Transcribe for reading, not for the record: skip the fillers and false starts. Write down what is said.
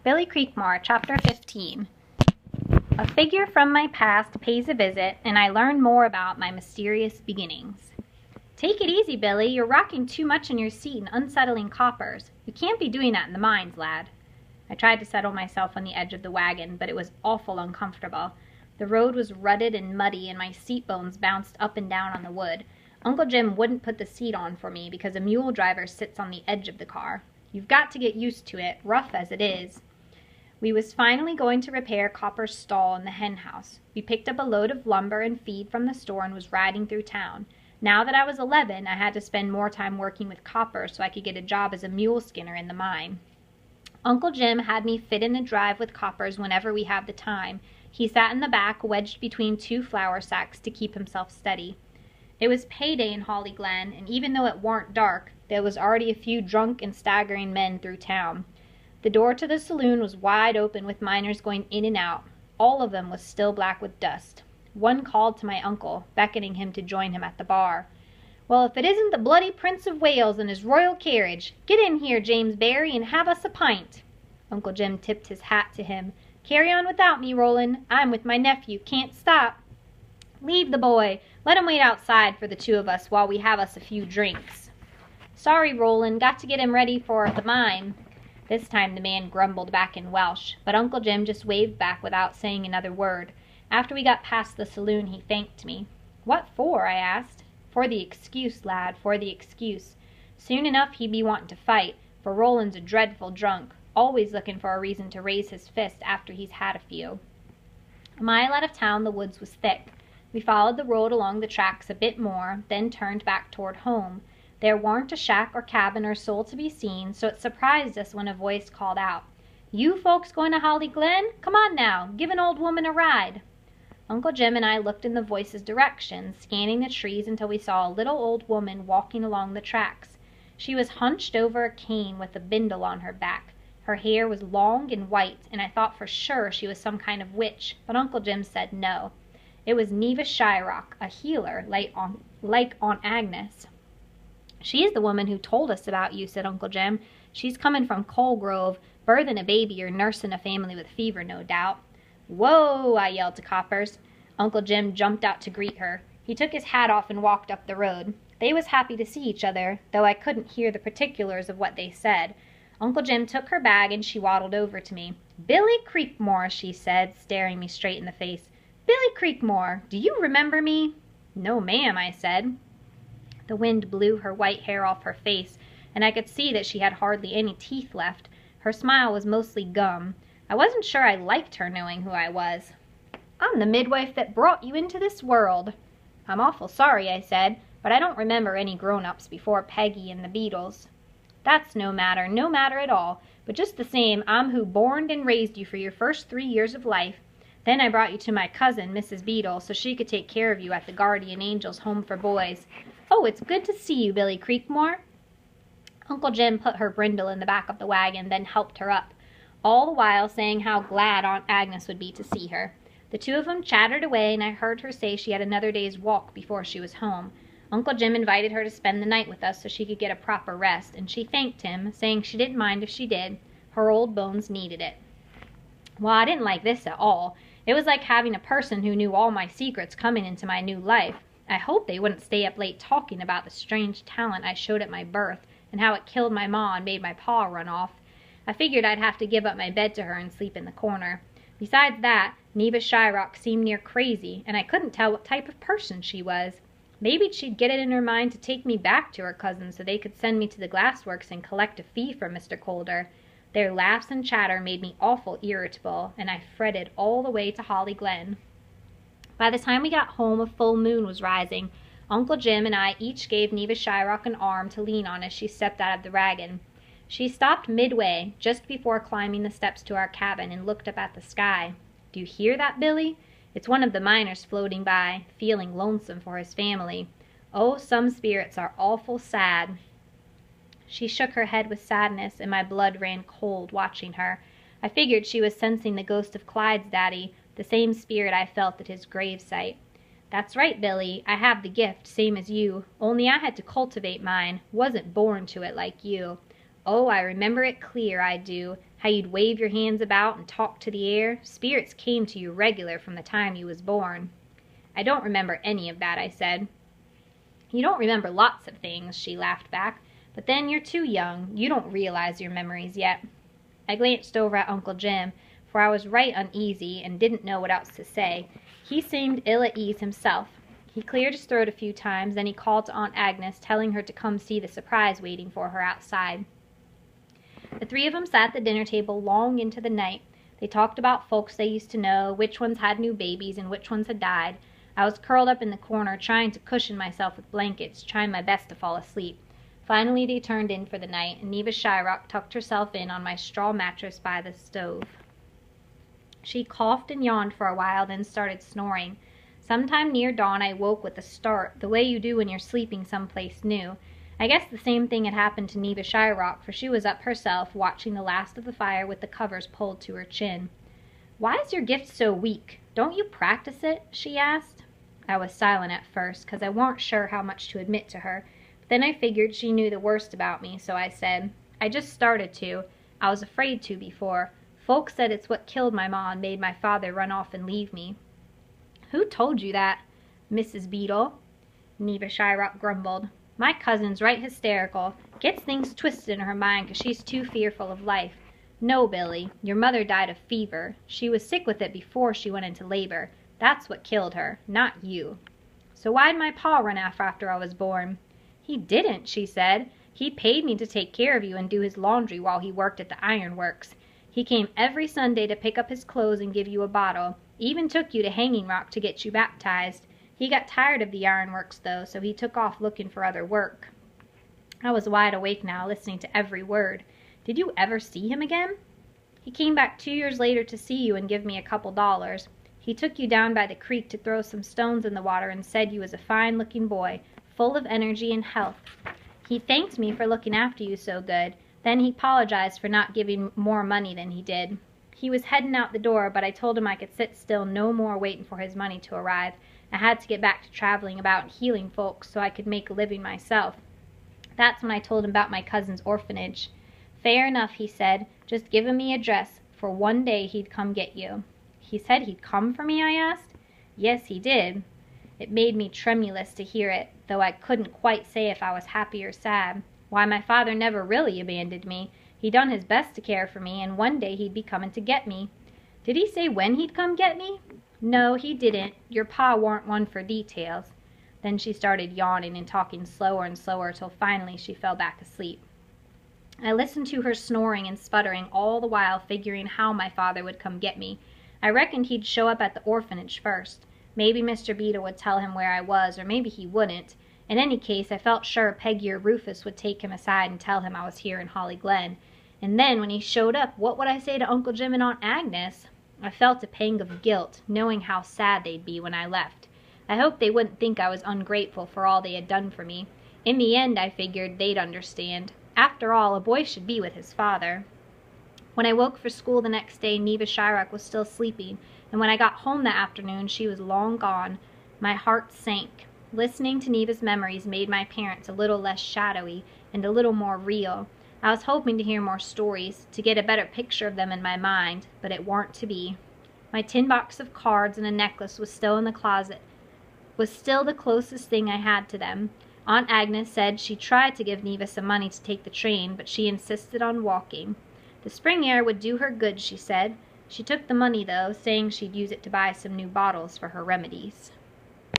Billy Creekmore, Chapter 15. A figure from my past pays a visit, and I learn more about my mysterious beginnings. Take it easy, Billy. You're rocking too much in your seat and unsettling coppers. You can't be doing that in the mines, lad. I tried to settle myself on the edge of the wagon, but it was awful uncomfortable. The road was rutted and muddy, and my seat bones bounced up and down on the wood. Uncle Jim wouldn't put the seat on for me because a mule driver sits on the edge of the car. You've got to get used to it, rough as it is. We was finally going to repair Copper's stall in the hen house. We picked up a load of lumber and feed from the store and was riding through town. Now that I was 11, I had to spend more time working with Copper so I could get a job as a mule skinner in the mine. Uncle Jim had me fit in a drive with Coppers whenever we had the time. He sat in the back, wedged between two flour sacks to keep himself steady. It was payday in Holly Glen, and even though it warn't dark, there was already a few drunk and staggering men through town. The door to the saloon was wide open with miners going in and out. All of them was still black with dust. One called to my uncle, beckoning him to join him at the bar. "Well, if it isn't the bloody Prince of Wales in his royal carriage! Get in here, James Barry, and have us a pint." Uncle Jim tipped his hat to him. "Carry on without me, Roland. I'm with my nephew. Can't stop." "Leave the boy. Let him wait outside for the two of us while we have us a few drinks." "Sorry, Roland. Got to get him ready for the mine." This time the man grumbled back in Welsh, but Uncle Jim just waved back without saying another word. After we got past the saloon, he thanked me. "What for?" I asked. "For the excuse, lad, for the excuse. Soon enough he'd be wanting to fight, for Roland's a dreadful drunk, always looking for a reason to raise his fist after he's had a few." A mile out of town the woods was thick. We followed the road along the tracks a bit more, then turned back toward home. There warn't a shack or cabin or soul to be seen, so it surprised us when a voice called out, "You folks going to Holly Glen? Come on now, give an old woman a ride." Uncle Jim and I looked in the voice's direction, scanning the trees until we saw a little old woman walking along the tracks. She was hunched over a cane with a bindle on her back. Her hair was long and white, and I thought for sure she was some kind of witch, but Uncle Jim said no. It was Neva Shyrock, a healer, like Aunt Agnes. "She's the woman who told us about you," said Uncle Jim. "She's coming from Coal Grove, birthing a baby or nursing a family with fever, no doubt." "Whoa!" I yelled to Coppers. Uncle Jim jumped out to greet her. He took his hat off and walked up the road. They was happy to see each other, though I couldn't hear the particulars of what they said. Uncle Jim took her bag and she waddled over to me. "Billy Creekmore," she said, staring me straight in the face. "Billy Creekmore, do you remember me?" "No, ma'am," I said. The wind blew her white hair off her face, and I could see that she had hardly any teeth left. Her smile was mostly gum. I wasn't sure I liked her knowing who I was. "I'm the midwife that brought you into this world." "I'm awful sorry," I said, "but I don't remember any grown-ups before Peggy and the Beatles." "That's no matter at all. But just the same, I'm who borned and raised you for your first 3 years of life. Then I brought you to my cousin, Mrs. Beadle, so she could take care of you at the Guardian Angels Home for Boys. Oh, it's good to see you, Billy Creekmore." Uncle Jim put her brindle in the back of the wagon, then helped her up, all the while saying how glad Aunt Agnes would be to see her. The two of them chattered away, and I heard her say she had another day's walk before she was home. Uncle Jim invited her to spend the night with us so she could get a proper rest, and she thanked him, saying she didn't mind if she did. Her old bones needed it. Well, I didn't like this at all. It was like having a person who knew all my secrets coming into my new life. I hoped they wouldn't stay up late talking about the strange talent I showed at my birth, and how it killed my ma and made my pa run off. I figured I'd have to give up my bed to her and sleep in the corner. Besides that, Neva Shyrock seemed near crazy, and I couldn't tell what type of person she was. Maybe she'd get it in her mind to take me back to her cousin so they could send me to the glassworks and collect a fee from Mr. Calder. Their laughs and chatter made me awful irritable, and I fretted all the way to Holly Glen. By the time we got home, a full moon was rising. Uncle Jim and I each gave Neva Shyrock an arm to lean on as she stepped out of the wagon. She stopped midway, just before climbing the steps to our cabin, and looked up at the sky. "Do you hear that, Billy? It's one of the miners floating by, feeling lonesome for his family. Oh, some spirits are awful sad." She shook her head with sadness, and my blood ran cold watching her. I figured she was sensing the ghost of Clyde's daddy, the same spirit I felt at his gravesite. "That's right, Billy. I have the gift, same as you. Only I had to cultivate mine. Wasn't born to it like you. Oh, I remember it clear, I do, how you'd wave your hands about and talk to the air. Spirits came to you regular from the time you was born." "I don't remember any of that," I said. "You don't remember lots of things," she laughed back, "but then you're too young. You don't realize your memories yet." I glanced over at Uncle Jim, for I was right uneasy and didn't know what else to say. He seemed ill at ease himself. He cleared his throat a few times, then he called to Aunt Agnes, telling her to come see the surprise waiting for her outside. The three of them sat at the dinner table long into the night. They talked about folks they used to know, which ones had new babies and which ones had died. I was curled up in the corner, trying to cushion myself with blankets, trying my best to fall asleep. Finally they turned in for the night, and Neva Shyrock tucked herself in on my straw mattress by the stove. She coughed and yawned for a while, then started snoring. Sometime near dawn I woke with a start, the way you do when you're sleeping someplace new. I guess the same thing had happened to Neva Shyrock, for she was up herself, watching the last of the fire with the covers pulled to her chin. "Why is your gift so weak? Don't you practice it?" she asked. I was silent at first, 'cause I warn't sure how much to admit to her. But then I figured she knew the worst about me, so I said, "I just started to. I was afraid to before. Folks said it's what killed my ma and made my father run off and leave me." "Who told you that?" "Mrs. Beadle." Neva Shyrock grumbled. "My cousin's right hysterical. Gets things twisted in her mind 'cause she's too fearful of life. No, Billy, your mother died of fever. She was sick with it before she went into labor. That's what killed her, not you." "So why'd my pa run off after I was born?" "He didn't," she said. "He paid me to take care of you and do his laundry while he worked at the ironworks. He came every Sunday to pick up his clothes and give you a bottle. Even took you to Hanging Rock to get you baptized. He got tired of the ironworks, though, so he took off looking for other work." I was wide awake now, listening to every word. "Did you ever see him again?" "He came back 2 years later to see you and give me a couple dollars. He took you down by the creek to throw some stones in the water and said you was a fine-looking boy, full of energy and health. He thanked me for looking after you so good. Then he apologized for not giving more money than he did. He was heading out the door, but I told him I could sit still no more waiting for his money to arrive. I had to get back to traveling about and healing folks so I could make a living myself. That's when I told him about my cousin's orphanage. 'Fair enough,' he said, 'just give him me address, for one day he'd come get you.'" "He said he'd come for me?" I asked. "Yes, he did." It made me tremulous to hear it, though I couldn't quite say if I was happy or sad. Why, my father never really abandoned me. He done his best to care for me, and one day he'd be coming to get me. "Did he say when he'd come get me?" "No, he didn't. Your pa warn't one for details." Then she started yawning and talking slower and slower till finally she fell back asleep. I listened to her snoring and sputtering, all the while figuring how my father would come get me. I reckoned he'd show up at the orphanage first. Maybe Mr. Beadle would tell him where I was, or maybe he wouldn't. In any case, I felt sure Peggy or Rufus would take him aside and tell him I was here in Holly Glen. And then, when he showed up, what would I say to Uncle Jim and Aunt Agnes? I felt a pang of guilt, knowing how sad they'd be when I left. I hoped they wouldn't think I was ungrateful for all they had done for me. In the end, I figured they'd understand. After all, a boy should be with his father. When I woke for school the next day, Neva Shyrock was still sleeping, and when I got home that afternoon, she was long gone. My heart sank. Listening to Neva's memories made my parents a little less shadowy and a little more real. I was hoping to hear more stories, to get a better picture of them in my mind, but it warn't to be. My tin box of cards and a necklace was still in the closet, was still the closest thing I had to them. Aunt Agnes said she tried to give Neva some money to take the train, but she insisted on walking. The spring air would do her good, she said. She took the money, though, saying she'd use it to buy some new bottles for her remedies.